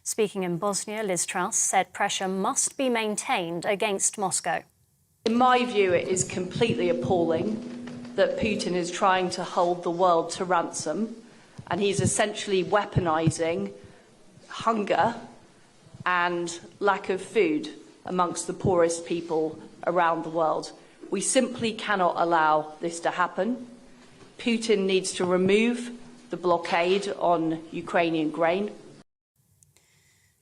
Speaking in Bosnia, Liz Truss said pressure must be maintained against Moscow. In my view, it is completely appalling that Putin is trying to hold the world to ransom, and he's essentially weaponising hunger and lack of food amongst the poorest people around the world. We simply cannot allow this to happen. Putin needs to remove the blockade on Ukrainian grain.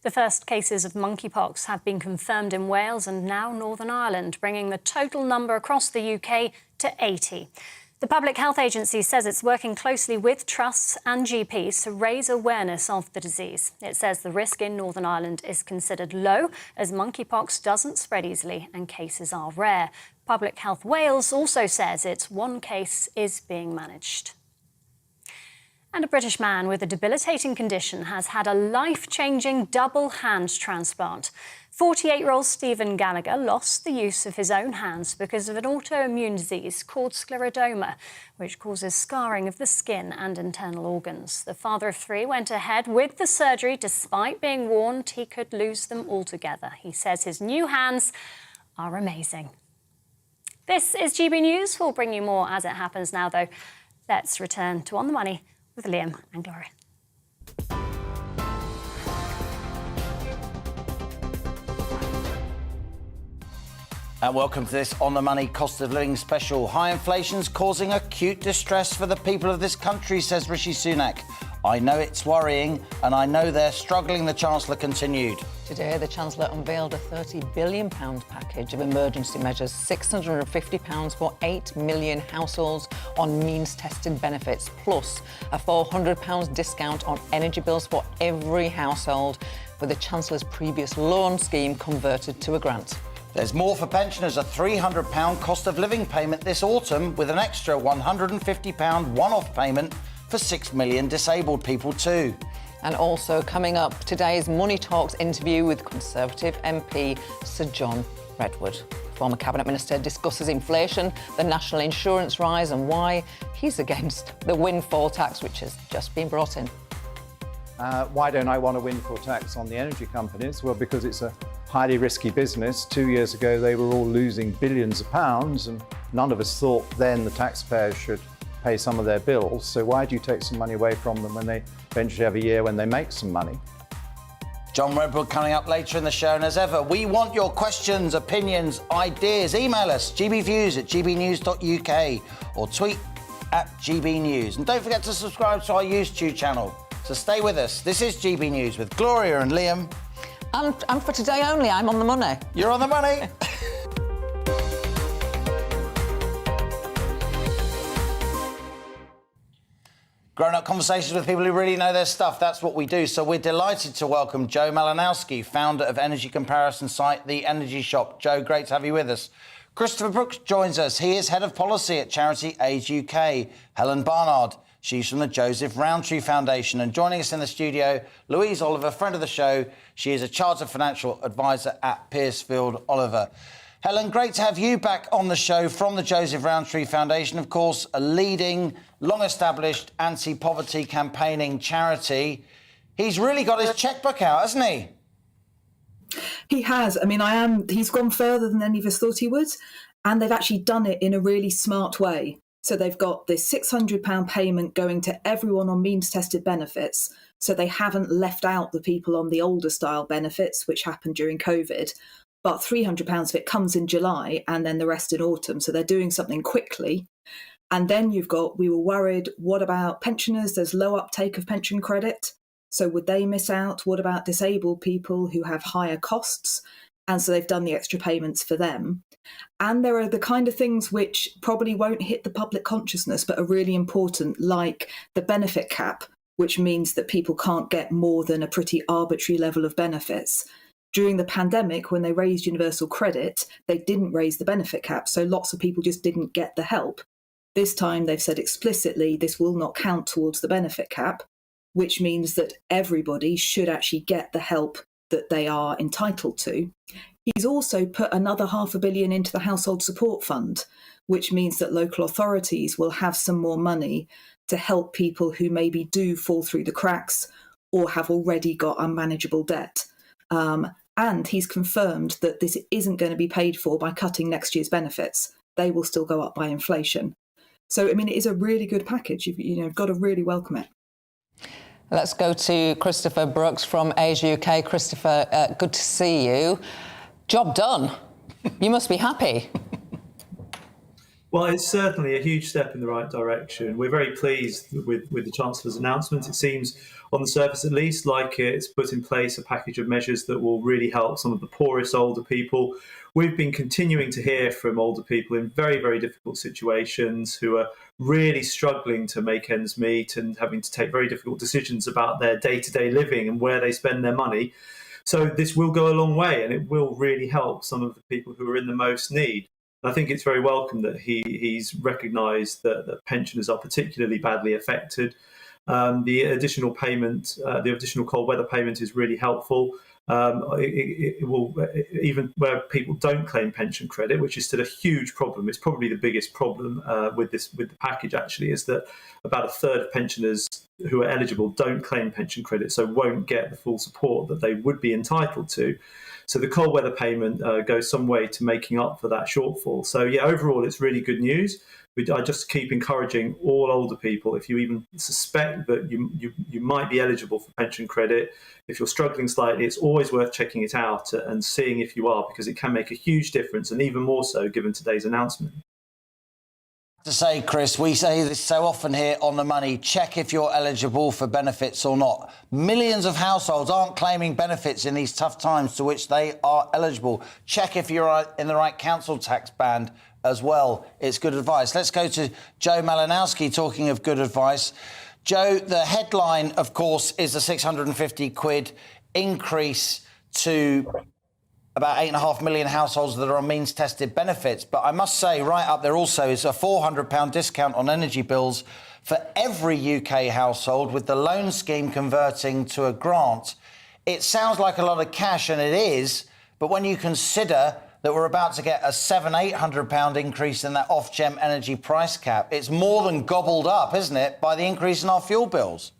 The first cases of monkeypox have been confirmed in Wales and now Northern Ireland, bringing the total number across the UK to 80. The Public Health Agency says it's working closely with trusts and GPs to raise awareness of the disease. It says the risk in Northern Ireland is considered low, as monkeypox doesn't spread easily and cases are rare. Public Health Wales also says its one case is being managed. And a British man with a debilitating condition has had a life-changing double hand transplant. 48-year-old Stephen Gallagher lost the use of his own hands because of an autoimmune disease called scleroderma, which causes scarring of the skin and internal organs. The father of three went ahead with the surgery despite being warned he could lose them altogether. He says his new hands are amazing. This is GB News. We'll bring you more as it happens now, though. Let's return to On the Money with Liam and Gloria. And welcome to this On the Money cost of living special. High inflation's causing acute distress for the people of this country, says Rishi Sunak. I know it's worrying, and I know they're struggling, the Chancellor continued. Today, the Chancellor unveiled a £30 billion package of emergency measures, £650 for 8 million households on means-tested benefits, plus a £400 discount on energy bills for every household, with the Chancellor's previous loan scheme converted to a grant. There's more for pensioners, a £300 cost of living payment this autumn, with an extra £150 one-off payment for 6 million disabled people too. And also coming up, today's Money Talks interview with Conservative MP Sir John Redwood. Former Cabinet Minister discusses inflation, the national insurance rise and why he's against the windfall tax which has just been brought in. Why don't I want a windfall tax on the energy companies? Well, because it's a highly risky business. 2 years ago, they were all losing billions of pounds, and none of us thought then the taxpayers should pay some of their bills. So why do you take some money away from them when they eventually have a year when they make some money? John Redwood coming up later in the show, and as ever, we want your questions, opinions, ideas. Email us, gbviews@gbnews.uk, or tweet @gbnews. And don't forget to subscribe to our YouTube channel. So stay with us. This is GB News with Gloria and Liam. And for today only, I'm on the money. You're on the money. Grown-up conversations with people who really know their stuff. That's what we do. So we're delighted to welcome Joe Malinowski, founder of energy comparison site The Energy Shop. Joe, great to have you with us. Christopher Brooks joins us. He is head of policy at charity Age UK. Helen Barnard, she's from the Joseph Rowntree Foundation. And joining us in the studio, Louise Oliver, friend of the show. She is a chartered financial advisor at Piercefield Oliver. Helen, great to have you back on the show from the Joseph Rowntree Foundation, of course, a leading, long-established anti-poverty campaigning charity. He's really got his chequebook out, hasn't he? He has. I mean, he's gone further than any of us thought he would, and they've actually done it in a really smart way. So they've got this £600 payment going to everyone on means-tested benefits, so they haven't left out the people on the older style benefits, which happened during COVID. But £300 of it comes in July and then the rest in autumn. So they're doing something quickly. And then you've got, we were worried, what about pensioners? There's low uptake of pension credit. So would they miss out? What about disabled people who have higher costs? And so they've done the extra payments for them. And there are the kind of things which probably won't hit the public consciousness, but are really important, like the benefit cap, which means that people can't get more than a pretty arbitrary level of benefits. During the pandemic, when they raised universal credit, they didn't raise the benefit cap, so lots of people just didn't get the help. This time they've said explicitly this will not count towards the benefit cap, which means that everybody should actually get the help that they are entitled to. He's also put another £500 million into the Household Support Fund, which means that local authorities will have some more money to help people who maybe do fall through the cracks or have already got unmanageable debt. And he's confirmed that this isn't going to be paid for by cutting next year's benefits. They will still go up by inflation. So, I mean, it is a really good package. You've got to really welcome it. Let's go to Christopher Brooks from Asia UK. Christopher, good to see you. Job done. You must be happy. Well, it's certainly a huge step in the right direction. We're very pleased with the Chancellor's announcement. It seems, on the surface at least, like it's put in place a package of measures that will really help some of the poorest older people. We've been continuing to hear from older people in very, very difficult situations who are really struggling to make ends meet and having to take very difficult decisions about their day-to-day living and where they spend their money. So this will go a long way, and it will really help some of the people who are in the most need. I think it's very welcome that he's recognised that pensioners are particularly badly affected. The additional payment, the additional cold weather payment, is really helpful. It will, even where people don't claim pension credit, which is still a huge problem. It's probably the biggest problem with the package, actually, is that about a third of pensioners who are eligible don't claim pension credit, so won't get the full support that they would be entitled to. So the cold weather payment goes some way to making up for that shortfall. So yeah, overall, it's really good news. I just keep encouraging all older people, if you even suspect that you might be eligible for pension credit, if you're struggling slightly, it's always worth checking it out and seeing if you are, because it can make a huge difference, and even more so given today's announcement. To say, Chris, we say this so often here on The Money, check if you're eligible for benefits or not. Millions of households aren't claiming benefits in these tough times to which they are eligible. Check if you're in the right council tax band as well. It's good advice. Let's go to Joe Malinowski, talking of good advice. Joe, the headline, of course, is the £650 increase to about 8.5 million households that are on means-tested benefits. But I must say, right up there also is a £400 discount on energy bills for every UK household, with the loan scheme converting to a grant. It sounds like a lot of cash, and it is, but when you consider that we're about to get a £700-800 increase in that off-gem energy price cap, it's more than gobbled up, isn't it, by the increase in our fuel bills?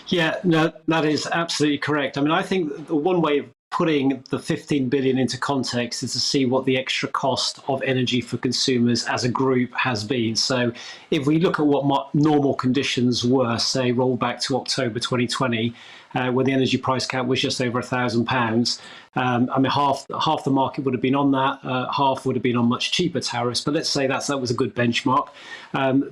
Yeah, no, that is absolutely correct. I mean, I think the one way of putting the 15 billion into context is to see what the extra cost of energy for consumers as a group has been. So if we look at what normal conditions were, say, roll back to October 2020, when the energy price cap was just over £1,000, I mean, half the market would have been on that, half would have been on much cheaper tariffs. But let's say that was a good benchmark.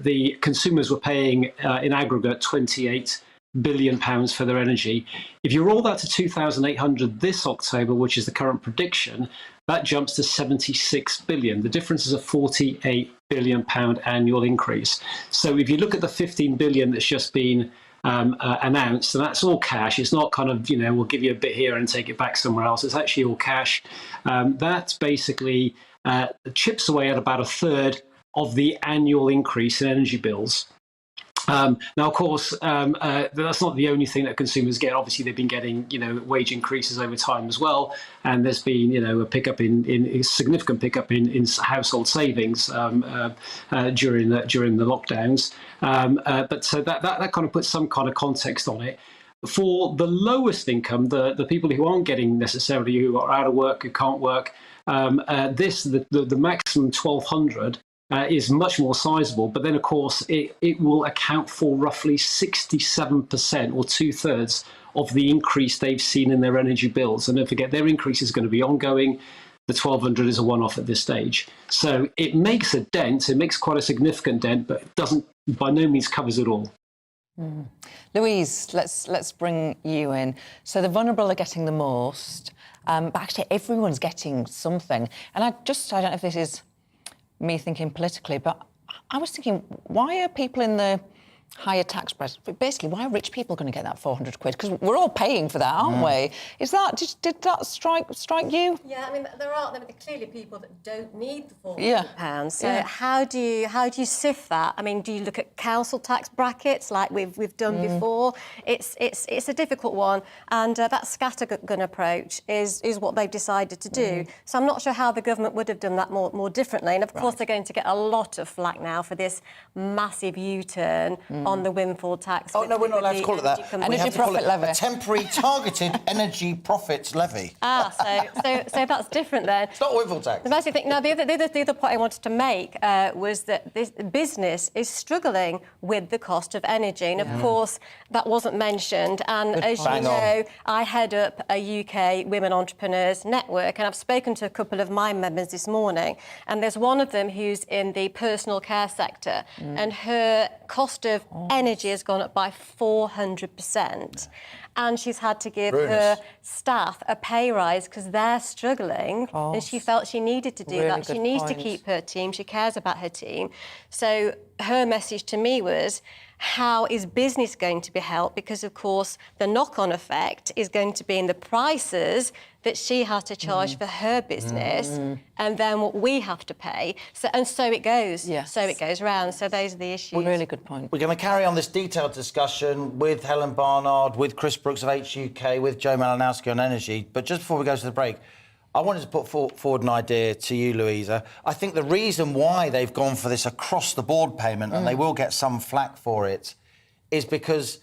The consumers were paying, in aggregate, £28 billion for their energy. If you roll that to 2,800 this October, which is the current prediction, that jumps to 76 billion. The difference is a 48 billion pound annual increase. So if you look at the 15 billion that's just been announced, and that's all cash, it's not kind of, we'll give you a bit here and take it back somewhere else. It's actually all cash. That's basically chips away at about a third of the annual increase in energy bills. Now, of course, that's not the only thing that consumers get. Obviously, they've been getting, wage increases over time as well, and there's been, a pickup in significant pickup in household savings during the lockdowns. But so that kind of puts some kind of context on it. For the lowest income, the people who aren't getting necessarily, who are out of work, who can't work, the maximum 1,200. Is much more sizable, but then of course it will account for roughly 67% or 2/3 of the increase they've seen in their energy bills. And don't forget, their increase is going to be ongoing. The 1,200 is a one-off at this stage. So it makes a dent, it makes quite a significant dent, but it doesn't, by no means covers it all. Louise, let's bring you in. So the vulnerable are getting the most, but actually everyone's getting something. And I don't know if this is me thinking politically, but I was thinking, why are people in the higher tax brackets, basically, why are rich people going to get that 400 quid? Because we're all paying for that, aren't we? Is that, did that strike you? Yeah, I mean, there are clearly people that don't need the £400. So how do you sift that? I mean, do you look at council tax brackets like we've done before? It's a difficult one, and that scattergun approach is what they've decided to do. So I'm not sure how the government would have done that more differently. And of course, they're going to get a lot of flack now for this massive U-turn on the windfall tax. Oh, no, we're not allowed to call it that. We have to call it a temporary targeted energy profits levy. So that's different then. It's not windfall tax. The basic thing. Now, the other point I wanted to make was that this business is struggling with the cost of energy, and of course that wasn't mentioned. And as you know, I head up a UK Women Entrepreneurs Network, and I've spoken to a couple of my members this morning, and there's one of them who's in the personal care sector, and her cost of energy has gone up by 400%. And she's had to give her staff a pay rise because they're struggling, and she felt she needed to do that. She needs to keep her team. She cares about her team. So her message to me was, how is business going to be helped? Because, of course, the knock-on effect is going to be in the prices that she has to charge for her business, and then what we have to pay. So it goes. So it goes round. So those are the issues. Well, really good point. We're going to carry on this detailed discussion with Helen Barnard, with Chris Brooks of HUK, with Joe Malinowski on energy. But just before we go to the break, I wanted to put forward an idea to you, Louisa. I think the reason why they've gone for this across-the-board payment, and they will get some flack for it, is because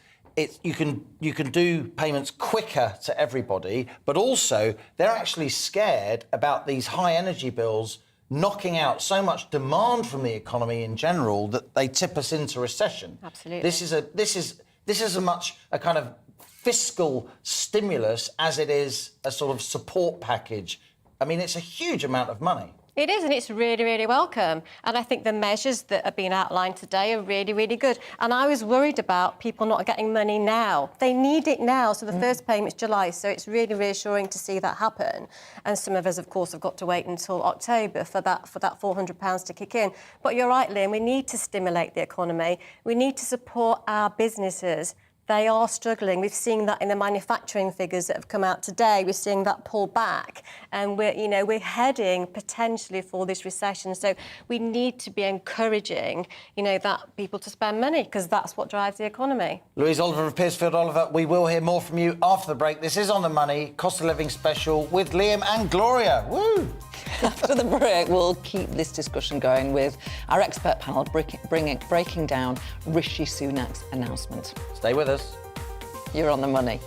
you can do payments quicker to everybody, but also they're actually scared about these high energy bills knocking out so much demand from the economy in general that they tip us into recession. Absolutely. This is as much a kind of fiscal stimulus as it is a sort of support package. I mean, it's a huge amount of money. It is, and it's really, really welcome. And I think the measures that are being outlined today are really, really good. And I was worried about people not getting money now. They need it now. So the first payment's July, so it's really reassuring to see that happen. And some of us, of course, have got to wait until October for that £400 to kick in. But you're right, Liam, we need to stimulate the economy. We need to support our businesses. They are struggling. We've seen that in the manufacturing figures that have come out today. We're seeing that pull back, and we're heading potentially for this recession. So we need to be encouraging, that people to spend money, because that's what drives the economy. Louise Oliver of Piercefield Oliver, we will hear more from you after the break. This is On the Money, Cost of Living Special with Liam and Gloria. Woo! After the break, we'll keep this discussion going with our expert panel breaking down Rishi Sunak's announcement. Stay with us. You're on the money.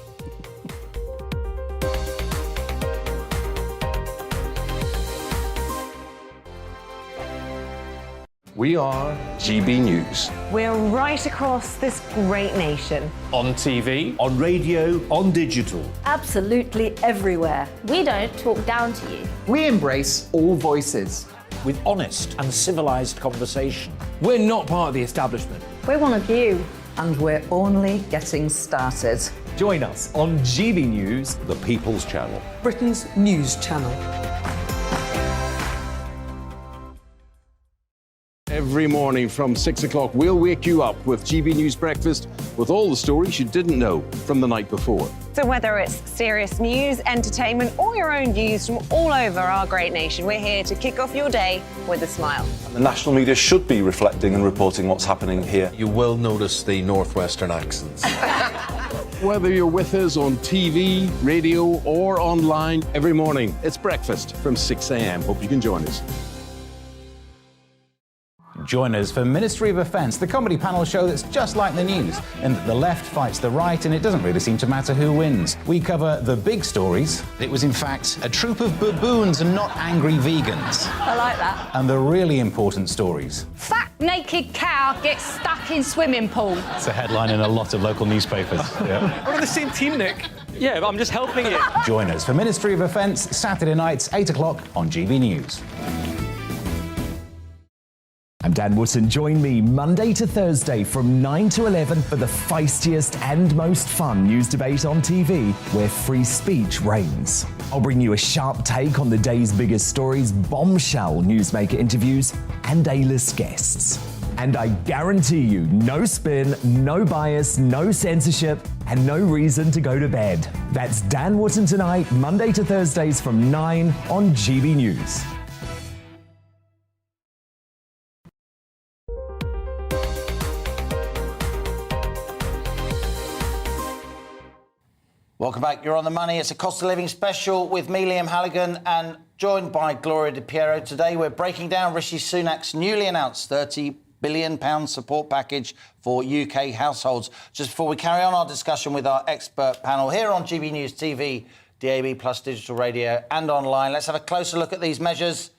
We are GB News. We're right across this great nation. On TV, on radio, on digital. Absolutely everywhere. We don't talk down to you. We embrace all voices. With honest and civilised conversation. We're not part of the establishment. We're one of you. And we're only getting started. Join us on GB News, the People's Channel. Britain's news channel. Every morning from 6 o'clock, we'll wake you up with GB News Breakfast with all the stories you didn't know from the night before. So whether it's serious news, entertainment, or your own views from all over our great nation, we're here to kick off your day with a smile. The national media should be reflecting and reporting what's happening here. You will notice the northwestern accents. Whether you're with us on TV, radio, or online, every morning, it's breakfast from 6 a.m. Hope you can join us. Join us for Ministry of Offence, the comedy panel show that's just like the news, in that the left fights the right and it doesn't really seem to matter who wins. We cover the big stories. It was, in fact, a troop of baboons and not angry vegans. I like that. And the really important stories. Fat naked cow gets stuck in swimming pool. It's a headline in a lot of local newspapers. Yeah. We're on the same team, Nick. Yeah, but I'm just helping you. Join us for Ministry of Offence, Saturday nights, 8 o'clock on GB News. I'm Dan Wootton. Join me Monday to Thursday from 9 to 11 for the feistiest and most fun news debate on TV, where free speech reigns. I'll bring you a sharp take on the day's biggest stories, bombshell newsmaker interviews, and A-list guests. And I guarantee you, no spin, no bias, no censorship, and no reason to go to bed. That's Dan Wootton Tonight, Monday to Thursdays from 9 on GB News. Welcome back. You're on the money. It's a cost of living special with me, Liam Halligan, and joined by Gloria Di Piero. Today we're breaking down Rishi Sunak's newly announced £30 billion support package for UK households. Just before we carry on our discussion with our expert panel here on GB News TV, DAB plus digital radio and online, let's have a closer look at these measures.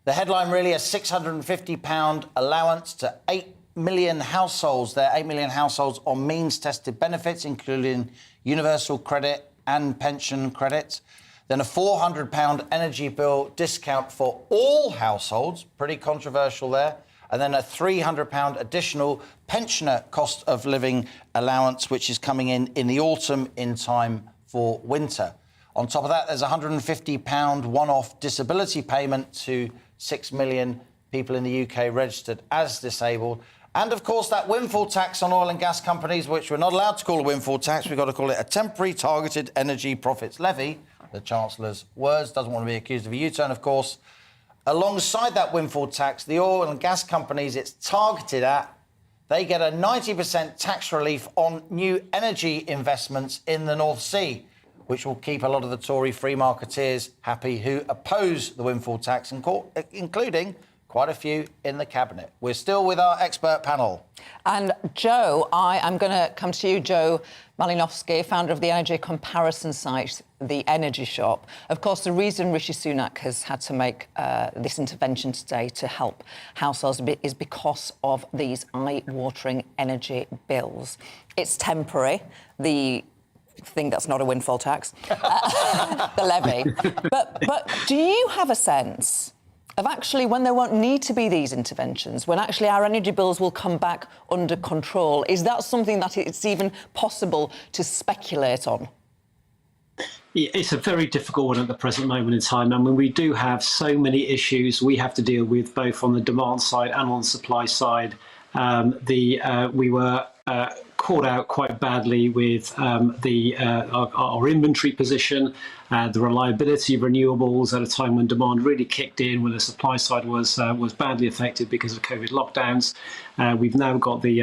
The headline really, a £650 allowance to 8 million households. There are 8 million households on means-tested benefits, including universal credit and pension credit. Then a £400 energy bill discount for all households, pretty controversial there. And then a £300 additional pensioner cost of living allowance, which is coming in the autumn in time for winter. On top of that, there's a £150 one-off disability payment to 6 million people in the UK registered as disabled. And, of course, that windfall tax on oil and gas companies, which we're not allowed to call a windfall tax. We've got to call it a temporary targeted energy profits levy. The Chancellor's words, doesn't want to be accused of a U-turn, of course. Alongside that windfall tax, the oil and gas companies it's targeted at, they get a 90% tax relief on new energy investments in the North Sea, which will keep a lot of the Tory free marketeers happy who oppose the windfall tax, including quite a few in the Cabinet. We're still with our expert panel. And Joe, I am going to come to you, Joe Malinowski, founder of the energy comparison site, The Energy Shop. Of course, the reason Rishi Sunak has had to make this intervention today to help households is because of these eye-watering energy bills. It's temporary. The thing that's not a windfall tax, the levy. But do you have a sense of actually when there won't need to be these interventions, when actually our energy bills will come back under control? Is that something that it's even possible to speculate on? It's a very difficult one at the present moment in time. I mean, we do have so many issues we have to deal with, both on the demand side and on the supply side. We were caught out quite badly with our inventory position, the reliability of renewables at a time when demand really kicked in, when the supply side was badly affected because of COVID lockdowns. We've now got the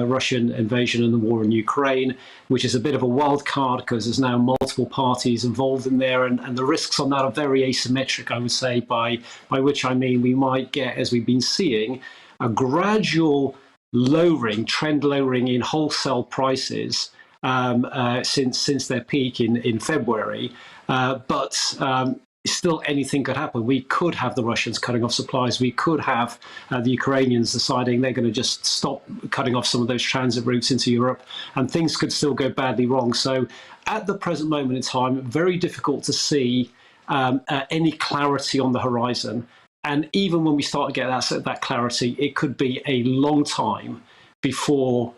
Russian invasion and the war in Ukraine, which is a bit of a wild card because there's now multiple parties involved in there, and the risks on that are very asymmetric, I would say, by which I mean we might get, as we've been seeing, a gradual trend lowering in wholesale prices since their peak in February. But still anything could happen. We could have the Russians cutting off supplies. We could have the Ukrainians deciding they're going to just stop cutting off some of those transit routes into Europe, and things could still go badly wrong. So at the present moment in time, very difficult to see any clarity on the horizon. And even when we start to get that clarity, it could be a long time before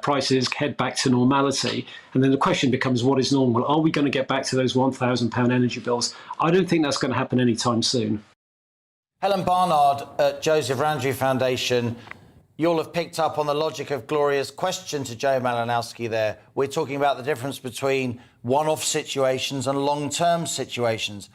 prices head back to normality. And then the question becomes, what is normal? Are we going to get back to those £1,000 energy bills? I don't think that's going to happen anytime soon. Helen Barnard at Joseph Randrew Foundation, you'll have picked up on the logic of Gloria's question to Joe Malinowski there. We're talking about the difference between one-off situations and long-term situations.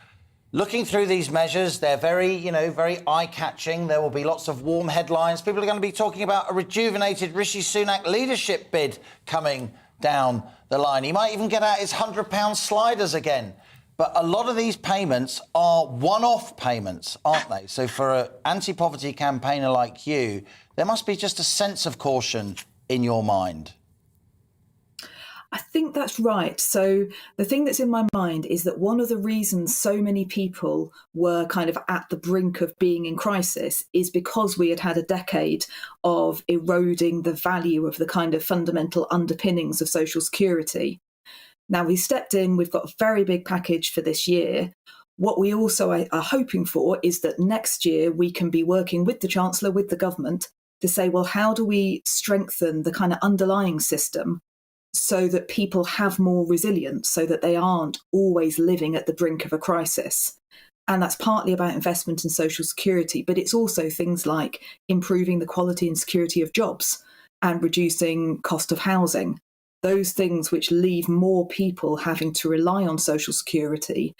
Looking through these measures, they're very eye-catching. There will be lots of warm headlines. People are going to be talking about a rejuvenated Rishi Sunak leadership bid coming down the line. He might even get out his £100 sliders again. But a lot of these payments are one-off payments, aren't they? So for an anti-poverty campaigner like you, there must be just a sense of caution in your mind. I think that's right. So the thing that's in my mind is that one of the reasons so many people were kind of at the brink of being in crisis is because we had had a decade of eroding the value of the kind of fundamental underpinnings of social security. Now we stepped in, we've got a very big package for this year. What we also are hoping for is that next year we can be working with the Chancellor, with the government, to say, well, how do we strengthen the kind of underlying system so that people have more resilience, so that they aren't always living at the brink of a crisis. And that's partly about investment in social security, but it's also things like improving the quality and security of jobs and reducing cost of housing. Those things which leave more people having to rely on social security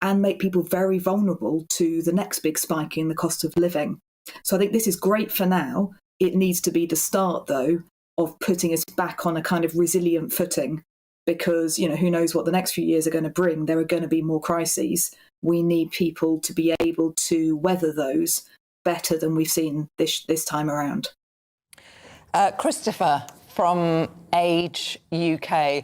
and make people very vulnerable to the next big spike in the cost of living. So I think this is great for now. It needs to be the start, though, of putting us back on a kind of resilient footing, because, who knows what the next few years are going to bring. There are going to be more crises. We need people to be able to weather those better than we've seen this time around. Christopher from Age UK.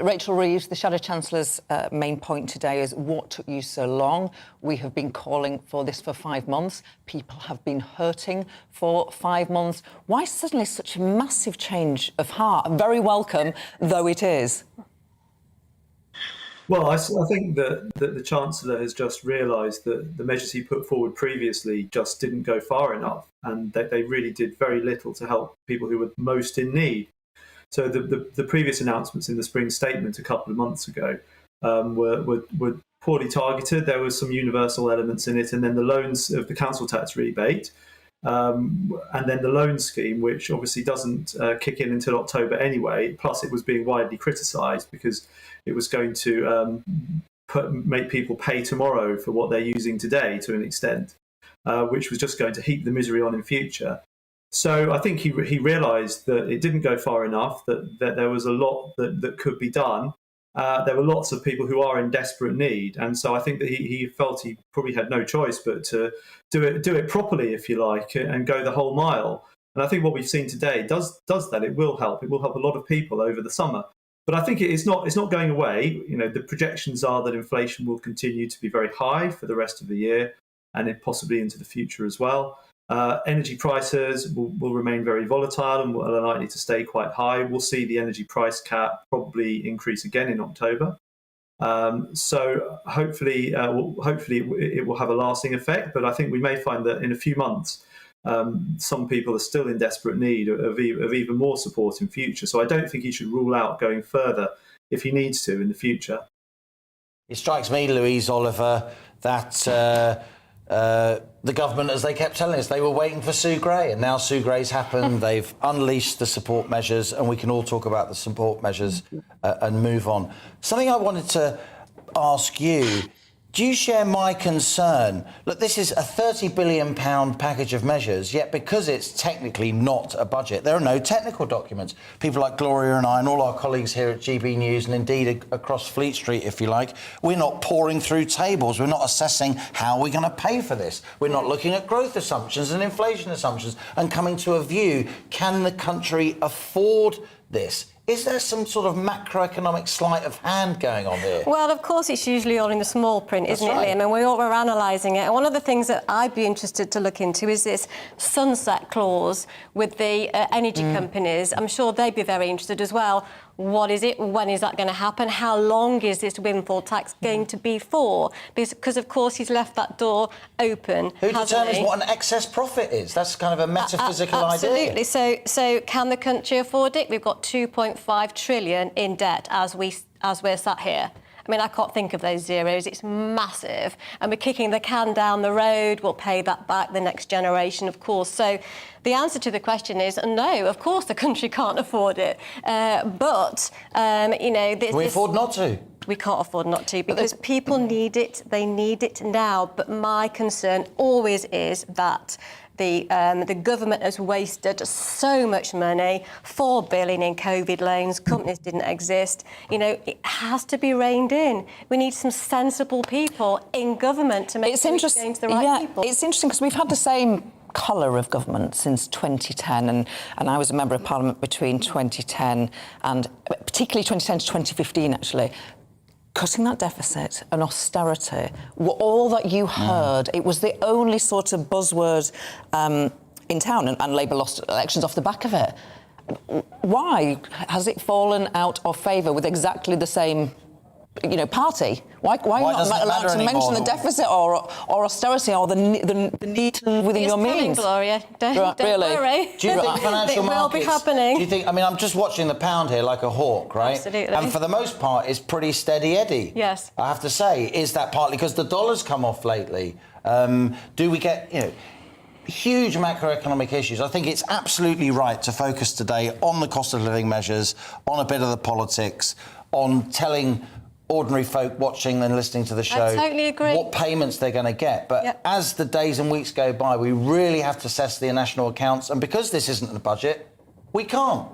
Rachel Reeves, the Shadow Chancellor's main point today is, what took you so long? We have been calling for this for 5 months. People have been hurting for 5 months. Why suddenly such a massive change of heart? Very welcome, though it is. Well, I think that the Chancellor has just realised that the measures he put forward previously just didn't go far enough, and that they really did very little to help people who were most in need. So the previous announcements in the spring statement a couple of months ago were poorly targeted. There were some universal elements in it, and then the loans of the council tax rebate, and then the loan scheme, which obviously doesn't kick in until October anyway. Plus, it was being widely criticised because it was going to make people pay tomorrow for what they're using today to an extent, which was just going to heap the misery on in future. So I think he realised that it didn't go far enough, that there was a lot that could be done. There were lots of people who are in desperate need, and so I think that he felt he probably had no choice but to do it properly, if you like, and go the whole mile. And I think what we've seen today does that. It will help. It will help a lot of people over the summer. But I think it's not going away. You know, the projections are that inflation will continue to be very high for the rest of the year, and possibly into the future as well. Energy prices will remain very volatile and are likely to stay quite high. We'll see the energy price cap probably increase again in October. So hopefully it will have a lasting effect. But I think we may find that in a few months, some people are still in desperate need of even more support in future. So I don't think he should rule out going further if he needs to in the future. It strikes me, Louise Oliver, that the government, as they kept telling us, they were waiting for Sue Gray, and now Sue Gray's happened. They've unleashed the support measures, and we can all talk about the support measures and move on. Something I wanted to ask you, do you share my concern? Look, this is a £30 billion package of measures, yet because it's technically not a budget, there are no technical documents. People like Gloria and I and all our colleagues here at GB News, and indeed across Fleet Street, if you like, we're not pouring through tables. We're not assessing how we're going to pay for this. We're not looking at growth assumptions and inflation assumptions and coming to a view, can the country afford this? Is there some sort of macroeconomic sleight of hand going on here? Well, of course, it's usually all in the small print, isn't it, Liam? And we're analysing it. And one of the things that I'd be interested to look into is this sunset clause with the energy companies. I'm sure they'd be very interested as well. What is it? When is that going to happen? How long is this windfall tax going to be for? Because of course, he's left that door open. Who determines what an excess profit is? That's kind of a metaphysical idea. Absolutely. So can the country afford it? We've got 2.5 trillion in debt as we're sat here. I mean, I can't think of those zeros. It's massive. And we're kicking the can down the road. We'll pay that back the next generation, of course. So the answer to the question is no, of course the country can't afford it. But, you know... Can we afford not to? We can't afford not to because people need it. They need it now. But my concern always is that the government has wasted so much money, $4 billion in COVID loans, companies didn't exist. You know, it has to be reined in. We need some sensible people in government to make sure it's going to the right people. It's interesting because we've had the same colour of government since 2010 and I was a member of Parliament between 2010 and particularly 2010 to 2015 actually. Cutting that deficit and austerity were all that you heard. It was the only sort of buzzword in town, and Labour lost elections off the back of it. Why has it fallen out of favour with exactly the same, you know, party? Why not allowed to mention the deficit or austerity or the need within your means? Gloria. Don't worry. Do you think financial it will be happening? Do you think? I mean, I'm just watching the pound here like a hawk, right? Absolutely. And for the most part, it's pretty steady Eddie. Yes. I have to say, is that partly because the dollar's come off lately? Do we get, you know, huge macroeconomic issues? I think it's absolutely right to focus today on the cost of living measures, on a bit of the politics, on telling ordinary folk watching and listening to the show I totally agree. what payments they're going to get. But as the days and weeks go by, we really have to assess the national accounts. And because this isn't the budget, we can't.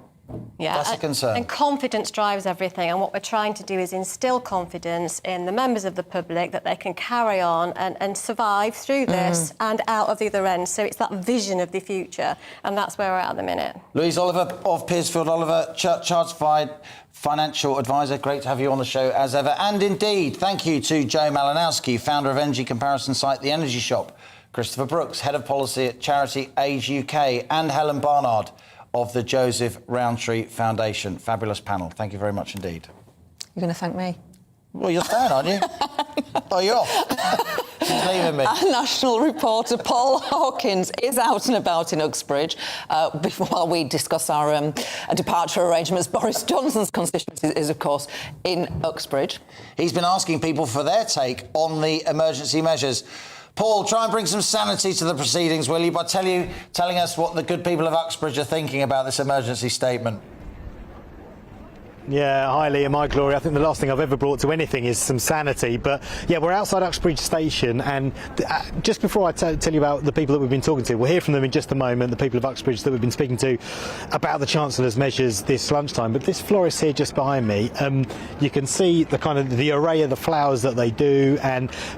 Yeah, That's a concern. And confidence drives everything. And what we're trying to do is instill confidence in the members of the public that they can carry on and survive through this and out of the other end. So it's that vision of the future, and that's where we're at the minute. Louise Oliver of Pearsfield Oliver, Chartered Financial Advisor. Great to have you on the show as ever. And indeed, thank you to Joe Malinowski, founder of energy comparison site The Energy Shop, Christopher Brooks, Head of Policy at charity Age UK, and Helen Barnard of the Joseph Rowntree Foundation. Fabulous panel. Thank you very much indeed. You're going to thank me? Well, you're staying, aren't you? Oh, you're off. She's leaving me. Our national reporter Paul Hawkins is out and about in Uxbridge while we discuss our departure arrangements. Boris Johnson's constituency is, of course, in Uxbridge. He's been asking people for their take on the emergency measures. Paul, try and bring some sanity to the proceedings, will you, by telling us what the good people of Uxbridge are thinking about this emergency statement? Yeah, hi Liam, hi Gloria. I think the last thing I've ever brought to anything is some sanity. But yeah, we're outside Uxbridge Station, and just before I tell you about the people that we've been talking to, we'll hear from them in just a moment, the people of Uxbridge that we've been speaking to about the Chancellor's measures this lunchtime. But this florist here just behind me, you can see the kind of the array of the flowers that they do.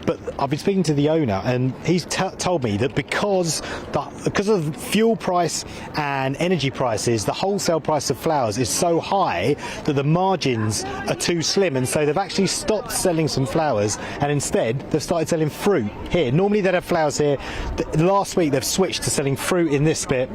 But I've been speaking to the owner, and he's told me that because of fuel price and energy prices, the wholesale price of flowers is so high that the margins are too slim, and so they've actually stopped selling some flowers and instead they've started selling fruit here. Normally they'd have flowers here. Last week they've switched to selling fruit in this bit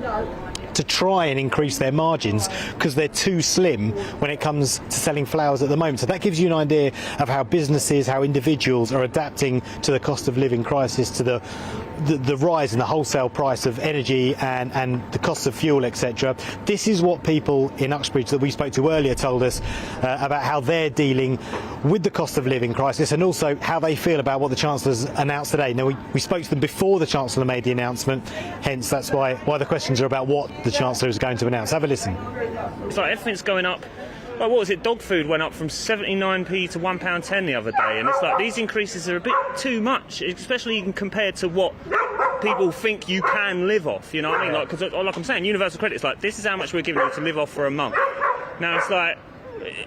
to try and increase their margins because they're too slim when it comes to selling flowers at the moment. So that gives you an idea of how businesses, how individuals are adapting to the cost of living crisis, to the rise in the wholesale price of energy and the cost of fuel, etc. This is what people in Uxbridge that we spoke to earlier told us about how they're dealing with the cost of living crisis, and also how they feel about what the Chancellor's announced today. Now, we spoke to them before the Chancellor made the announcement, hence that's why the questions are about what the Chancellor is going to announce. Have a listen. It's like everything's going up. Like, what was it? Dog food went up from 79p to £1.10 the other day, and it's like these increases are a bit too much, especially compared to what people think you can live off. You know what I mean? Like, because like I'm saying, universal credit is like, this is how much we're giving you to live off for a month. Now it's like,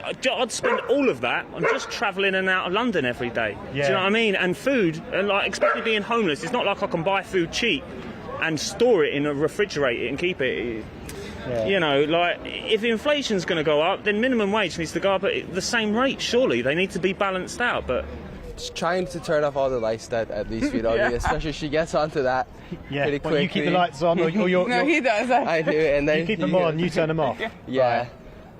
I'd spend all of that on just travelling in and out of London every day. Yeah. Do you know what I mean? And food, and like, especially being homeless, it's not like I can buy food cheap and store it in a refrigerator and keep it. Yeah. You know, like, if inflation's going to go up, then minimum wage needs to go up at the same rate, surely. They need to be balanced out, but... Just trying to turn off all the lights that at least we don't need, especially if she gets onto that pretty quickly. Well, you keep the lights on, or you're... No, he does. I do, and then... You keep them on, you turn them off. Yeah. Right.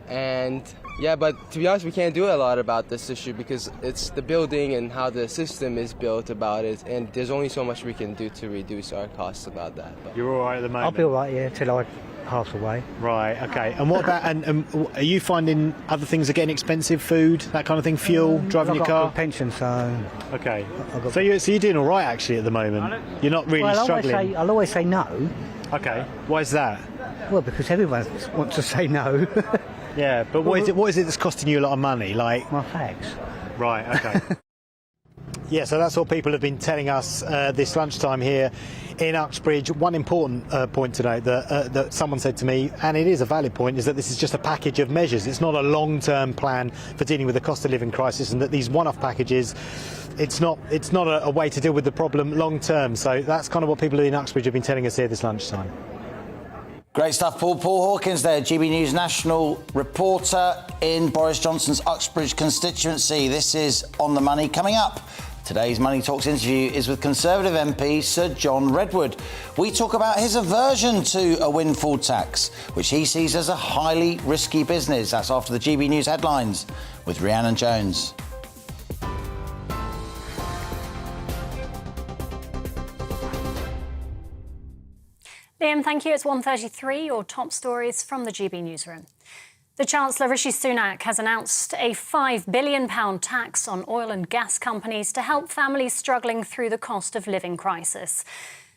And... Yeah, but to be honest, we can't do a lot about this issue because it's the building and how the system is built about it, and there's only so much we can do to reduce our costs about that. But you're all right at the moment? I'll be all right, yeah, till I pass away. Right, OK. And what about, and are you finding other things are getting expensive, food, that kind of thing, fuel, driving your car? I've got a pension, so... OK. So you're doing all right, actually, at the moment? You're not really struggling? I'll always say no. OK. Why is that? Well, because everyone wants to say no. Yeah, but what is it that's costing you a lot of money? Like my fags. Right, OK. Yeah, so that's what people have been telling us this lunchtime here in Uxbridge. One important point to note that someone said to me, and it is a valid point, is that this is just a package of measures. It's not a long-term plan for dealing with the cost of living crisis, and that these one-off packages, it's not a way to deal with the problem long-term. So that's kind of what people in Uxbridge have been telling us here this lunchtime. Great stuff, Paul. Paul Hawkins there, GB News national reporter in Boris Johnson's Uxbridge constituency. This is On the Money. Coming up, today's Money Talks interview is with Conservative MP Sir John Redwood. We talk about his aversion to a windfall tax, which he sees as a highly risky business. That's after the GB News headlines with Rhiannon Jones. Liam, thank you. It's 1:33. Your top stories from the GB newsroom. The Chancellor, Rishi Sunak, has announced a £5 billion tax on oil and gas companies to help families struggling through the cost of living crisis.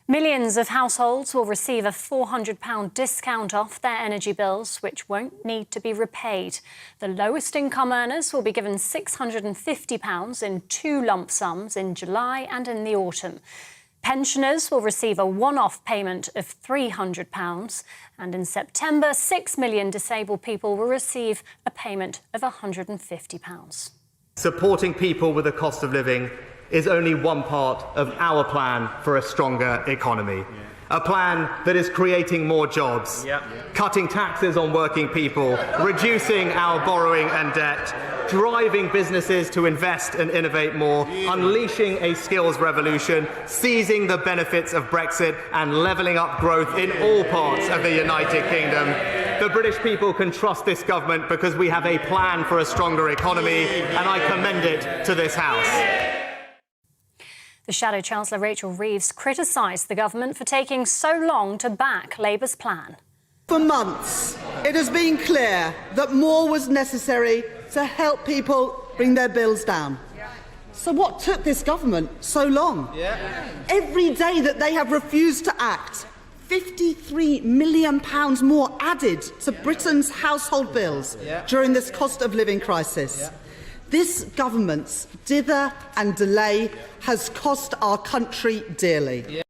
Millions of households will receive a £400 discount off their energy bills, which won't need to be repaid. The lowest income earners will be given £650 in two lump sums in July and in the autumn. Pensioners will receive a one-off payment of £300, and in September, 6 million disabled people will receive a payment of £150. Supporting people with the cost of living is only one part of our plan for a stronger economy. A plan that is creating more jobs, cutting taxes on working people, reducing our borrowing and debt, driving businesses to invest and innovate more, unleashing a skills revolution, seizing the benefits of Brexit and levelling up growth in all parts of the United Kingdom. The British people can trust this government because we have a plan for a stronger economy, and I commend it to this House. The Shadow Chancellor Rachel Reeves criticised the government for taking so long to back Labour's plan. For months, it has been clear that more was necessary to help people bring their bills down. So what took this government so long? Every day that they have refused to act, £53 million more added to Britain's household bills during this cost of living crisis. This government's dither and delay has cost our country dearly.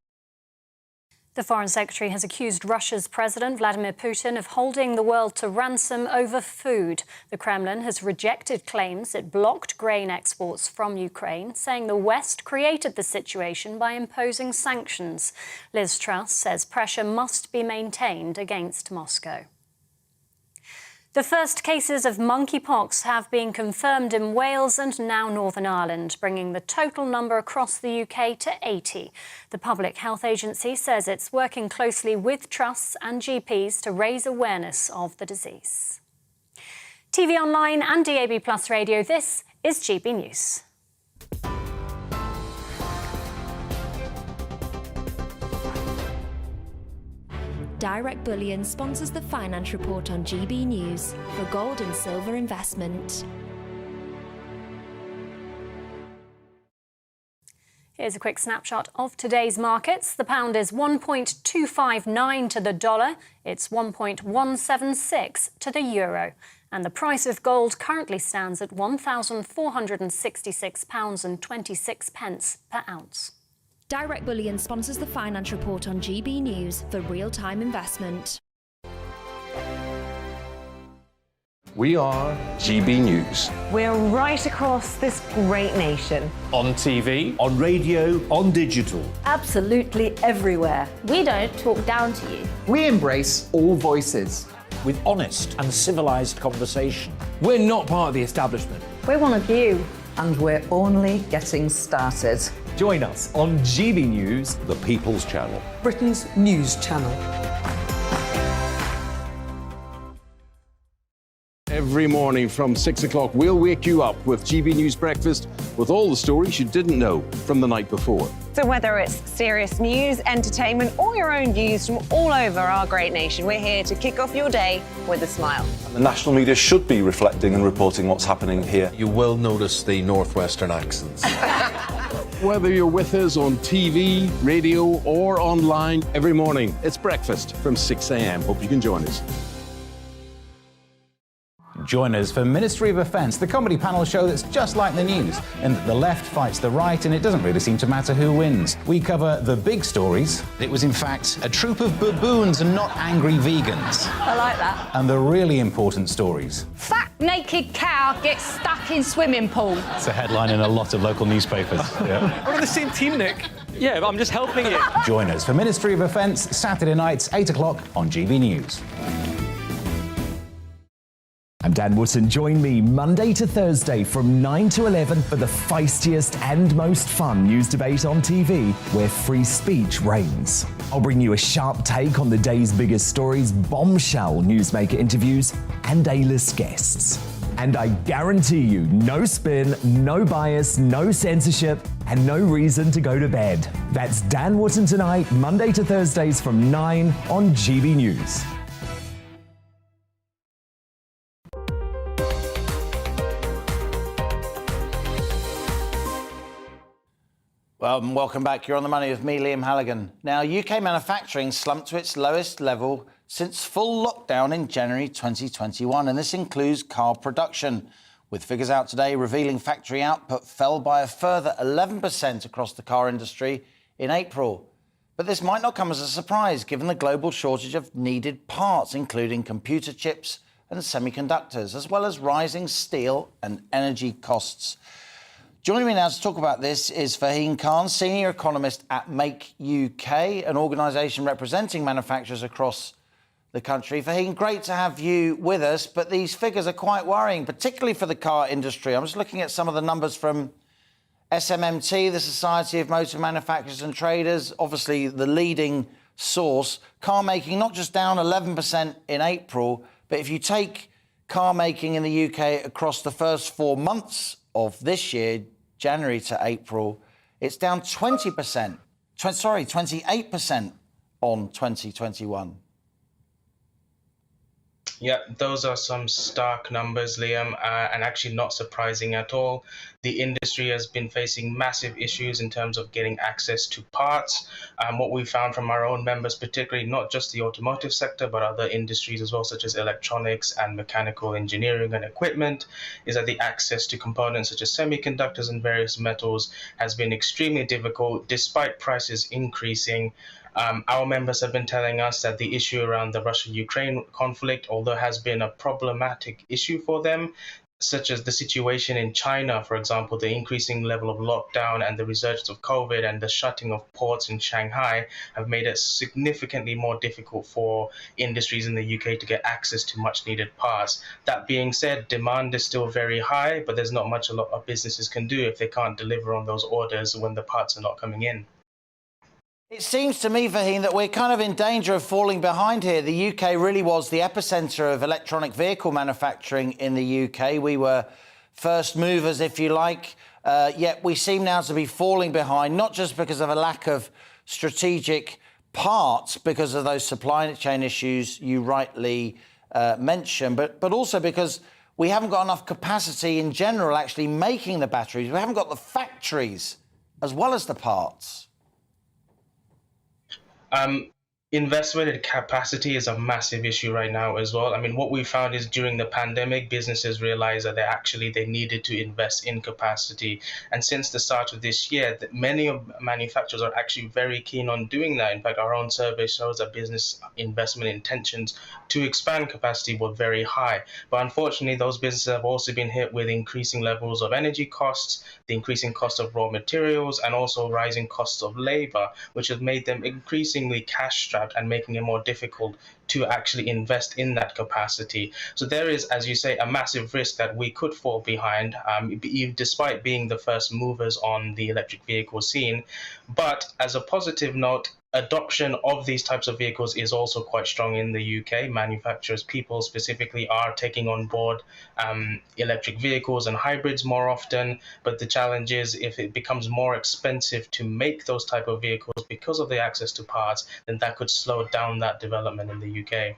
The Foreign Secretary has accused Russia's President Vladimir Putin of holding the world to ransom over food. The Kremlin has rejected claims it blocked grain exports from Ukraine, saying the West created the situation by imposing sanctions. Liz Truss says pressure must be maintained against Moscow. The first cases of monkeypox have been confirmed in Wales and now Northern Ireland, bringing the total number across the UK to 80. The Public Health Agency says it's working closely with trusts and GPs to raise awareness of the disease. TV online and DAB+ radio, this is GB News. Direct Bullion sponsors the Finance Report on GB News for gold and silver investment. Here's a quick snapshot of today's markets. The pound is 1.259 to the dollar. It's 1.176 to the euro. And the price of gold currently stands at £1,466.26 per ounce. Direct Bullion sponsors the Finance Report on GB News for real-time investment. We are GB News. We're right across this great nation. On TV, on radio, on digital. Absolutely everywhere. We don't talk down to you. We embrace all voices. With honest and civilised conversation. We're not part of the establishment. We're one of you. And we're only getting started. Join us on GB News, The People's Channel. Britain's news channel. Every morning from 6 o'clock, we'll wake you up with GB News Breakfast with all the stories you didn't know from the night before. So whether it's serious news, entertainment, or your own views from all over our great nation, we're here to kick off your day with a smile. The national media should be reflecting and reporting what's happening here. You will notice the northwestern accents. Whether you're with us on TV, radio, or online, every morning, it's breakfast from 6 a.m. Hope you can join us. Join us for Ministry of Defence, the comedy panel show that's just like the news, in that the left fights the right and it doesn't really seem to matter who wins. We cover the big stories. It was in fact a troop of baboons and not angry vegans. I like that. And the really important stories. Fat naked cow gets stuck in swimming pool. It's a headline in a lot of local newspapers. Yeah. We're on the same team, Nick. Yeah, but I'm just helping you. Join us for Ministry of Defence, Saturday nights, 8 o'clock on GB News. I'm Dan Wootton. Join me Monday to Thursday from 9 to 11 for the feistiest and most fun news debate on TV, where free speech reigns. I'll bring you a sharp take on the day's biggest stories, bombshell newsmaker interviews, and A-list guests. And I guarantee you, no spin, no bias, no censorship, and no reason to go to bed. That's Dan Wootton tonight, Monday to Thursdays from 9 on GB News. Well, welcome back. You're on the money with me, Liam Halligan. Now, UK manufacturing slumped to its lowest level since full lockdown in January 2021, and this includes car production, with figures out today revealing factory output fell by a further 11% across the car industry in April. But this might not come as a surprise given the global shortage of needed parts, including computer chips and semiconductors, as well as rising steel and energy costs. Joining me now to talk about this is Fahim Khan, senior economist at Make UK, an organisation representing manufacturers across the country. Fahim, great to have you with us, but these figures are quite worrying, particularly for the car industry. I'm just looking at some of the numbers from SMMT, the Society of Motor Manufacturers and Traders, obviously the leading source. Car making not just down 11% in April, but if you take car making in the UK across the first 4 months of this year, January to April, it's down 28% on 2021. Yeah, those are some stark numbers, Liam, and actually not surprising at all. The industry has been facing massive issues in terms of getting access to parts. What we found from our own members, particularly not just the automotive sector, but other industries as well, such as electronics and mechanical engineering and equipment, is that the access to components such as semiconductors and various metals has been extremely difficult, despite prices increasing. Our members have been telling us that the issue around the Russia-Ukraine conflict, although has been a problematic issue for them, such as the situation in China, for example, the increasing level of lockdown and the resurgence of COVID and the shutting of ports in Shanghai have made it significantly more difficult for industries in the UK to get access to much needed parts. That being said, demand is still very high, but there's not much a lot of businesses can do if they can't deliver on those orders when the parts are not coming in. It seems to me, Fahim, that we're kind of in danger of falling behind here. The UK really was the epicentre of electronic vehicle manufacturing in the UK. We were first movers, if you like, yet we seem now to be falling behind, not just because of a lack of strategic parts, because of those supply chain issues you rightly mentioned, but also because we haven't got enough capacity in general actually making the batteries. We haven't got the factories as well as the parts. Investment in capacity is a massive issue right now as well. I mean, what we found is during the pandemic, businesses realized that they needed to invest in capacity. And since the start of this year, many of manufacturers are actually very keen on doing that. In fact, our own survey shows that business investment intentions to expand capacity were very high. But unfortunately, those businesses have also been hit with increasing levels of energy costs, the increasing cost of raw materials, and also rising costs of labor, which has made them increasingly cash-strapped and making it more difficult to actually invest in that capacity. So there is, as you say, a massive risk that we could fall behind, despite being the first movers on the electric vehicle scene. But as a positive note, adoption of these types of vehicles is also quite strong in the UK. Manufacturers, people specifically, are taking on board electric vehicles and hybrids more often. But the challenge is, if it becomes more expensive to make those type of vehicles because of the access to parts, then that could slow down that development in the UK.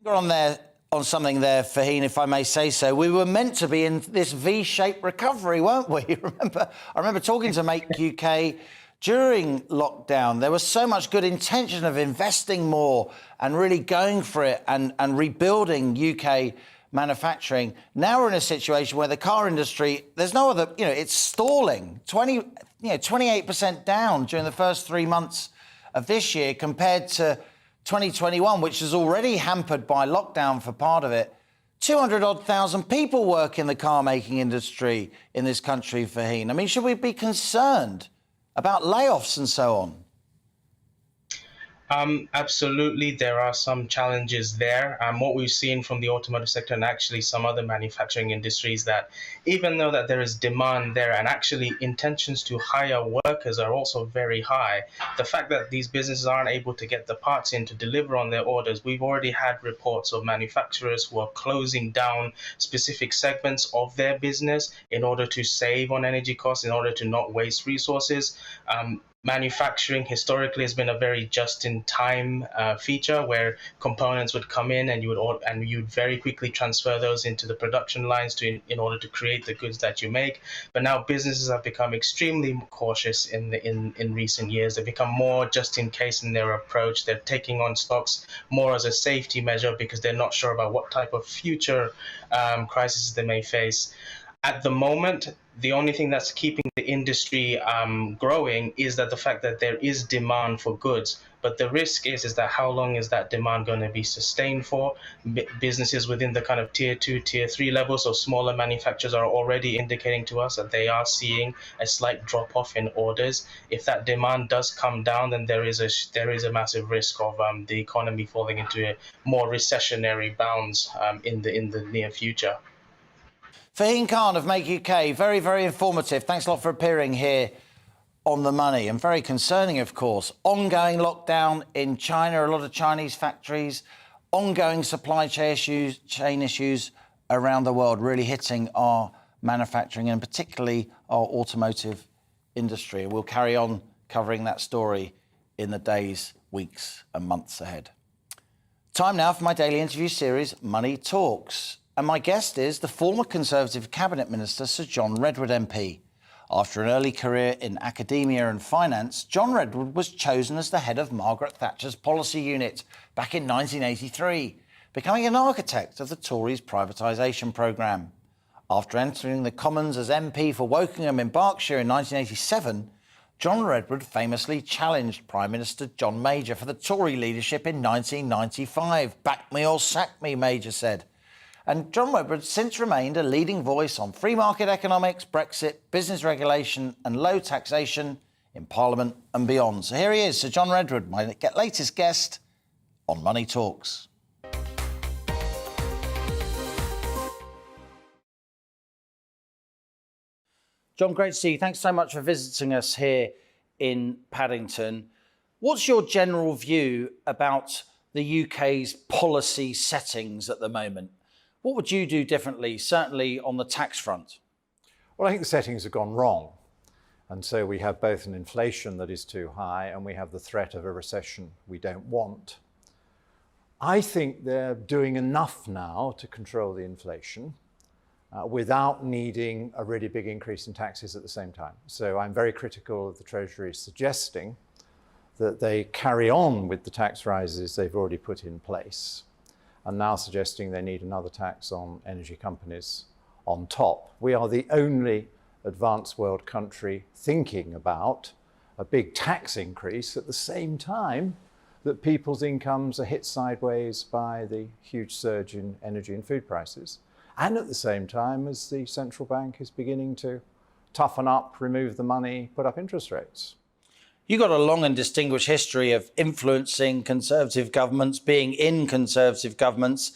You're on something there, Fahim, if I may say so. We were meant to be in this V-shaped recovery, weren't we? I remember talking to Make UK during lockdown. There was so much good intention of investing more and really going for it and rebuilding UK manufacturing. Now we're in a situation where the car industry, there's no other, it's stalling. 28% down during the first 3 months of this year compared to 2021, which is already hampered by lockdown for part of it. 200,000 people work in the car making industry in this country, Fahim. I mean, should we be concerned about layoffs and so on? Absolutely, there are some challenges there. What we've seen from the automotive sector and actually some other manufacturing industries, that even though that there is demand there and actually intentions to hire workers are also very high, the fact that these businesses aren't able to get the parts in to deliver on their orders, we've already had reports of manufacturers who are closing down specific segments of their business in order to save on energy costs, in order to not waste resources. Manufacturing historically has been a very just-in-time feature where components would come in and you would very quickly transfer those into the production lines in order to create the goods that you make. But now businesses have become extremely cautious in recent years. They've become more just-in-case in their approach. They're taking on stocks more as a safety measure because they're not sure about what type of future crises they may face. At the moment, the only thing that's keeping the industry growing is that the fact that there is demand for goods. But the risk is that how long is that demand going to be sustained for? Businesses within the kind of tier 2, tier 3 level, so smaller manufacturers, are already indicating to us that they are seeing a slight drop off in orders. If that demand does come down, then there is a massive risk of the economy falling into a more recessionary bounds in the near future. Fahim Khan of Make UK, very, very informative. Thanks a lot for appearing here on The Money, and very concerning, of course. Ongoing lockdown in China, a lot of Chinese factories, ongoing supply chain issues around the world, really hitting our manufacturing and particularly our automotive industry. We'll carry on covering that story in the days, weeks and months ahead. Time now for my daily interview series, Money Talks. And my guest is the former Conservative Cabinet Minister, Sir John Redwood MP. After an early career in academia and finance, John Redwood was chosen as the head of Margaret Thatcher's policy unit back in 1983, becoming an architect of the Tories' privatisation programme. After entering the Commons as MP for Wokingham in Berkshire in 1987, John Redwood famously challenged Prime Minister John Major for the Tory leadership in 1995. "Back me or sack me," Major said. And John Redwood since remained a leading voice on free market economics, Brexit, business regulation and low taxation in Parliament and beyond. So here he is, Sir John Redwood, my latest guest on Money Talks. John, great to see you. Thanks so much for visiting us here in Paddington. What's your general view about the UK's policy settings at the moment? What would you do differently, certainly on the tax front? Well, I think the settings have gone wrong. And so we have both an inflation that is too high and we have the threat of a recession we don't want. I think they're doing enough now to control the inflation without needing a really big increase in taxes at the same time. So I'm very critical of the Treasury suggesting that they carry on with the tax rises they've already put in place, and now suggesting they need another tax on energy companies on top. We are the only advanced world country thinking about a big tax increase at the same time that people's incomes are hit sideways by the huge surge in energy and food prices, and at the same time as the central bank is beginning to toughen up, remove the money, put up interest rates. You've got a long and distinguished history of influencing Conservative governments, being in Conservative governments.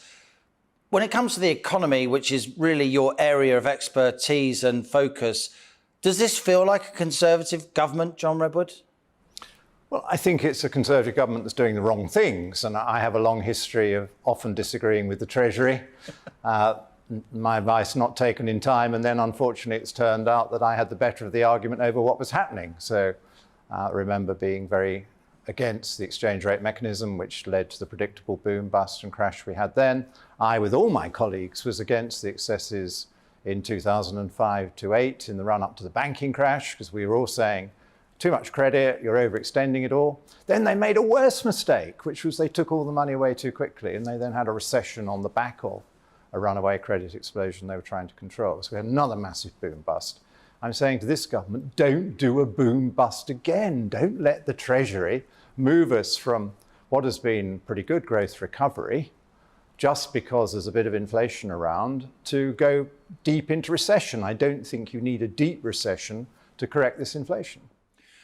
When it comes to the economy, which is really your area of expertise and focus, does this feel like a Conservative government, John Redwood? Well, I think it's a Conservative government that's doing the wrong things, and I have a long history of often disagreeing with the Treasury. My advice not taken in time, and then unfortunately it's turned out that I had the better of the argument over what was happening. So I remember being very against the exchange rate mechanism, which led to the predictable boom, bust and crash we had then. I, with all my colleagues, was against the excesses in 2005 to 8 in the run-up to the banking crash, because we were all saying, too much credit, you're overextending it all. Then they made a worse mistake, which was they took all the money away too quickly, and they then had a recession on the back of a runaway credit explosion they were trying to control. So we had another massive boom bust. I'm saying to this government, don't do a boom bust again. Don't let the Treasury move us from what has been pretty good growth recovery, just because there's a bit of inflation around, to go deep into recession. I don't think you need a deep recession to correct this inflation.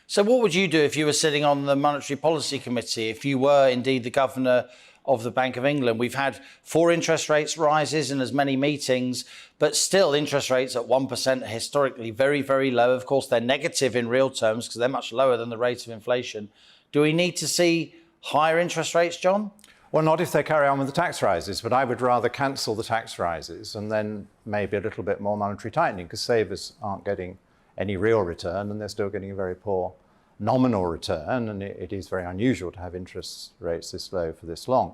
So what would you do if you were sitting on the Monetary Policy Committee, if you were indeed the governor of the Bank of England? We've had 4 interest rates rises in as many meetings, but still interest rates at 1% are historically very, very low. Of course, they're negative in real terms because they're much lower than the rate of inflation. Do we need to see higher interest rates, John? Well, not if they carry on with the tax rises, but I would rather cancel the tax rises and then maybe a little bit more monetary tightening, because savers aren't getting any real return and they're still getting a very poor nominal return, and it is very unusual to have interest rates this low for this long.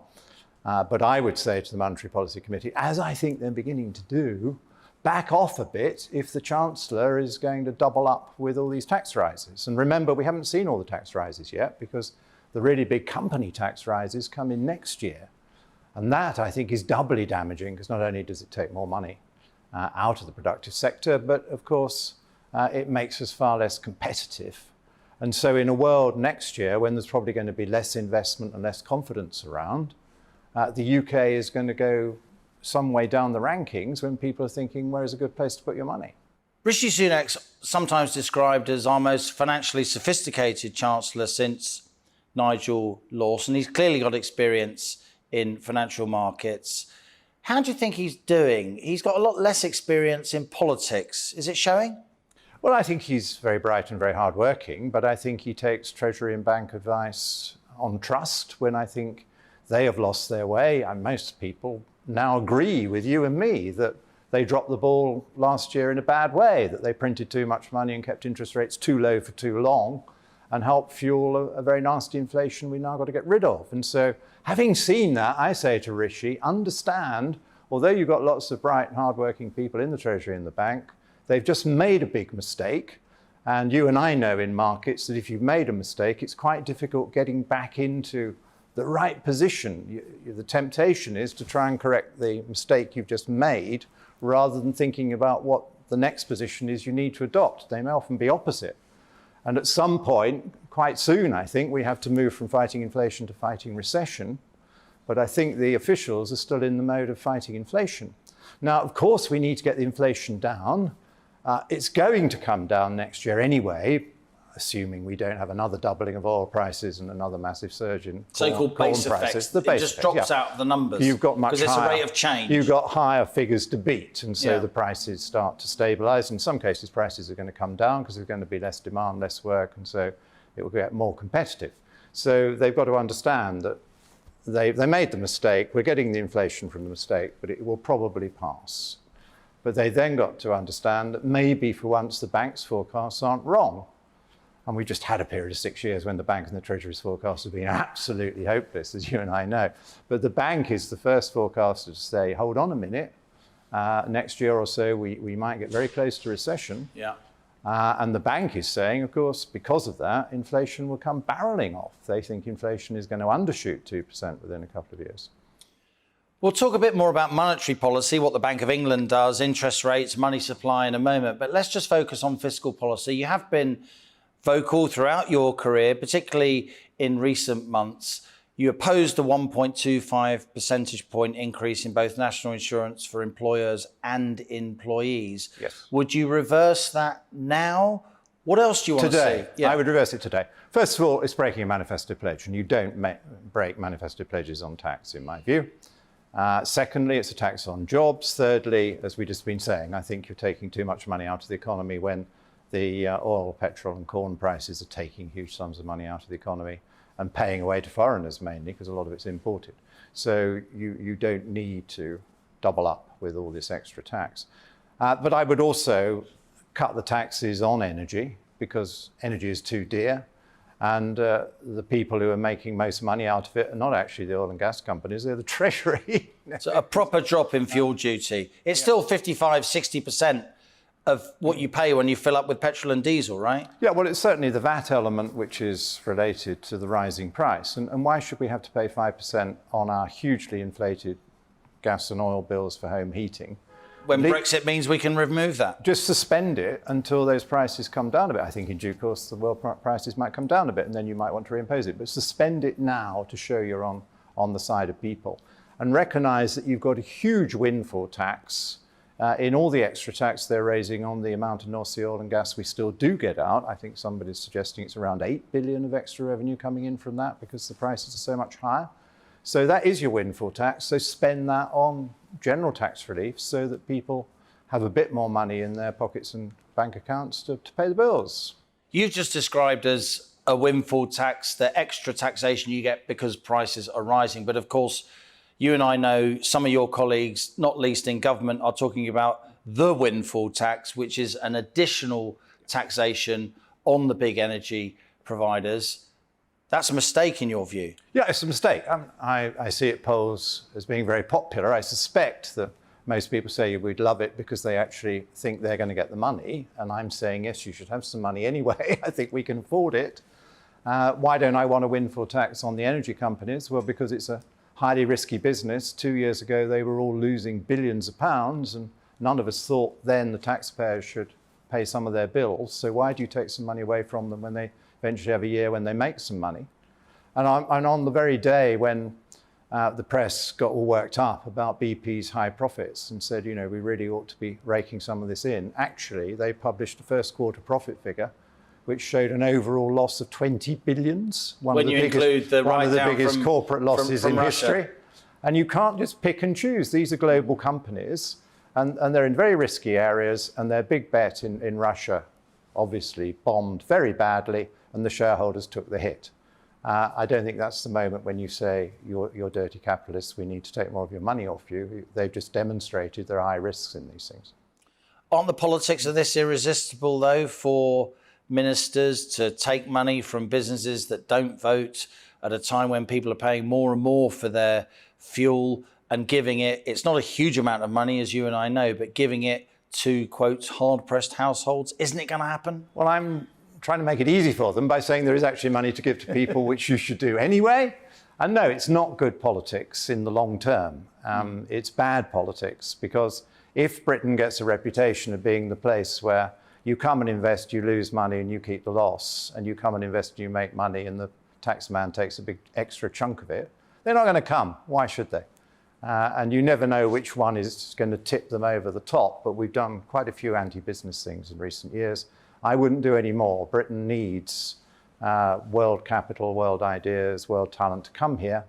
But I would say to the Monetary Policy Committee, as I think they're beginning to do, back off a bit if the Chancellor is going to double up with all these tax rises. And remember, we haven't seen all the tax rises yet, because the really big company tax rises come in next year. And that, I think, is doubly damaging, because not only does it take more money out of the productive sector, but of course it makes us far less competitive. And so in a world next year when there's probably going to be less investment and less confidence around, the UK is going to go some way down the rankings when people are thinking, where is a good place to put your money? Rishi Sunak's sometimes described as our most financially sophisticated chancellor since Nigel Lawson. He's clearly got experience in financial markets. How do you think he's doing? He's got a lot less experience in politics. Is it showing? Well, I think he's very bright and very hardworking, but I think he takes Treasury and bank advice on trust when I think they have lost their way. And most people now agree with you and me that they dropped the ball last year in a bad way, that they printed too much money and kept interest rates too low for too long and helped fuel a very nasty inflation we've now got to get rid of. And so having seen that, I say to Rishi, understand, although you've got lots of bright and hardworking people in the Treasury and the bank, they've just made a big mistake. And you and I know in markets that if you've made a mistake, it's quite difficult getting back into the right position. The temptation is to try and correct the mistake you've just made rather than thinking about what the next position is you need to adopt. They may often be opposite. And at some point, quite soon, I think, we have to move from fighting inflation to fighting recession. But I think the officials are still in the mode of fighting inflation. Now, of course, we need to get the inflation down. It's going to come down next year anyway, assuming we don't have another doubling of oil prices and another massive surge in so-called corn base prices. effects. The base it just effect, drops out of the numbers. You've got much higher, because it's a rate of change. You've got higher figures to beat, and so the prices start to stabilise. In some cases, prices are going to come down because there's going to be less demand, less work, and so it will get more competitive. So they've got to understand that they made the mistake. We're getting the inflation from the mistake, but it will probably pass. But they then got to understand that maybe for once the bank's forecasts aren't wrong. And we just had a period of 6 years when the bank and the Treasury's forecasts have been absolutely hopeless, as you and I know. But the bank is the first forecaster to say, hold on a minute, next year or so we might get very close to recession. Yeah. And the bank is saying, of course, because of that, inflation will come barreling off. They think inflation is going to undershoot 2% within a couple of years. We'll talk a bit more about monetary policy, what the Bank of England does, interest rates, money supply in a moment. But let's just focus on fiscal policy. You have been vocal throughout your career, particularly in recent months. You opposed a 1.25 percentage point increase in both national insurance for employers and employees. Yes. Would you reverse that now? What else do you want to see? Today, I would reverse it today. First of all, it's breaking a manifesto pledge, and you don't break manifesto pledges on tax, in my view. Secondly, it's a tax on jobs. Thirdly, as we've just been saying, I think you're taking too much money out of the economy when the oil, petrol and corn prices are taking huge sums of money out of the economy and paying away to foreigners mainly, because a lot of it's imported. So you don't need to double up with all this extra tax. But I would also cut the taxes on energy, because energy is too dear. And the people who are making most money out of it are not actually the oil and gas companies, they're the Treasury. So a proper drop in fuel duty. It's still 55, 60% of what you pay when you fill up with petrol and diesel, right? Yeah, well, it's certainly the VAT element which is related to the rising price. And why should we have to pay 5% on our hugely inflated gas and oil bills for home heating? When Brexit means we can remove that. Just suspend it until those prices come down a bit. I think in due course the world prices might come down a bit and then you might want to reimpose it. But suspend it now to show you're on the side of people. And recognise that you've got a huge windfall tax in all the extra tax they're raising on the amount of North Sea oil and gas we still do get out. I think somebody's suggesting it's around 8 billion of extra revenue coming in from that because the prices are so much higher. So that is your windfall tax. So spend that on general tax relief so that people have a bit more money in their pockets and bank accounts to pay the bills. You've just described as a windfall tax, the extra taxation you get because prices are rising. But of course, you and I know some of your colleagues, not least in government, are talking about the windfall tax, which is an additional taxation on the big energy providers. That's a mistake in your view. Yeah, it's a mistake. I see it polls as being very popular. I suspect that most people say we'd love it because they actually think they're going to get the money. And I'm saying, yes, you should have some money anyway. I think we can afford it. Why don't I want a windfall tax on the energy companies? Well, because it's a highly risky business. 2 years ago, they were all losing billions of pounds and None of us thought then the taxpayers should pay some of their bills. So why do you take some money away from them when they eventually have a year when they make some money? And on the very day when the press got all worked up about BP's high profits and said, you know, we really ought to be raking some of this in, actually they published a first quarter profit figure which showed an overall loss of 20 billions, one of the biggest corporate losses in history. And you can't just pick and choose. These are global companies, and they're in very risky areas, and their big bet in Russia obviously bombed very badly, and the shareholders took the hit. I don't think that's the moment when you say, you're dirty capitalists, we need to take more of your money off you. They've just demonstrated there are high risks in these things. Aren't the politics of this irresistible, though, for ministers to take money from businesses that don't vote at a time when people are paying more and more for their fuel and giving it, it's not a huge amount of money, as you and I know, but giving it to, quote, hard-pressed households? Isn't it going to happen? Well, I'm trying to make it easy for them by saying there is actually money to give to people, which you should do anyway. And no, it's not good politics in the long term. It's bad politics, because if Britain gets a reputation of being the place where you come and invest, you lose money and you keep the loss, and you come and invest and you make money and the tax man takes a big extra chunk of it, they're not going to come. Why should they? And you never know which one is going to tip them over the top, but we've done quite a few anti-business things in recent years. I wouldn't do any more. Britain needs world capital, world ideas, world talent to come here.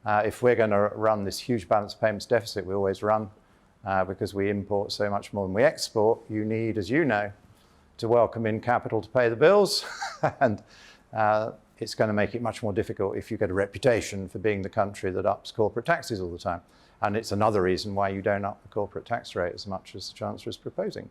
If we're going to run this huge balance of payments deficit we always run, because we import so much more than we export, you need, as you know, to welcome in capital to pay the bills. And it's going to make it much more difficult if you get a reputation for being the country that ups corporate taxes all the time. And it's another reason why you don't up the corporate tax rate as much as the Chancellor is proposing.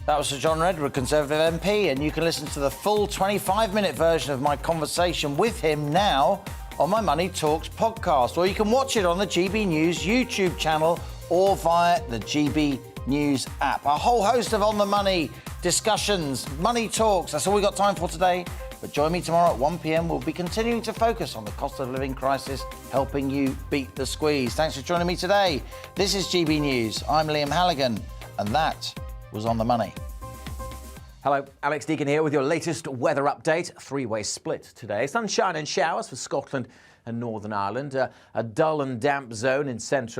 That was Sir John Redwood, Conservative MP, and you can listen to the full 25-minute version of my conversation with him now on my Money Talks podcast, or you can watch it on the GB News YouTube channel or via the GB News app. A whole host of On the Money discussions, Money Talks, that's all we got time for today. But join me tomorrow at 1 p.m. We'll be continuing to focus on the cost of living crisis, helping you beat the squeeze. Thanks for joining me today. This is GB News. I'm Liam Halligan, and that was On the Money. Hello, Alex Deacon here with your latest weather update. Three-way split today. Sunshine and showers for Scotland and Northern Ireland. A dull and damp zone in central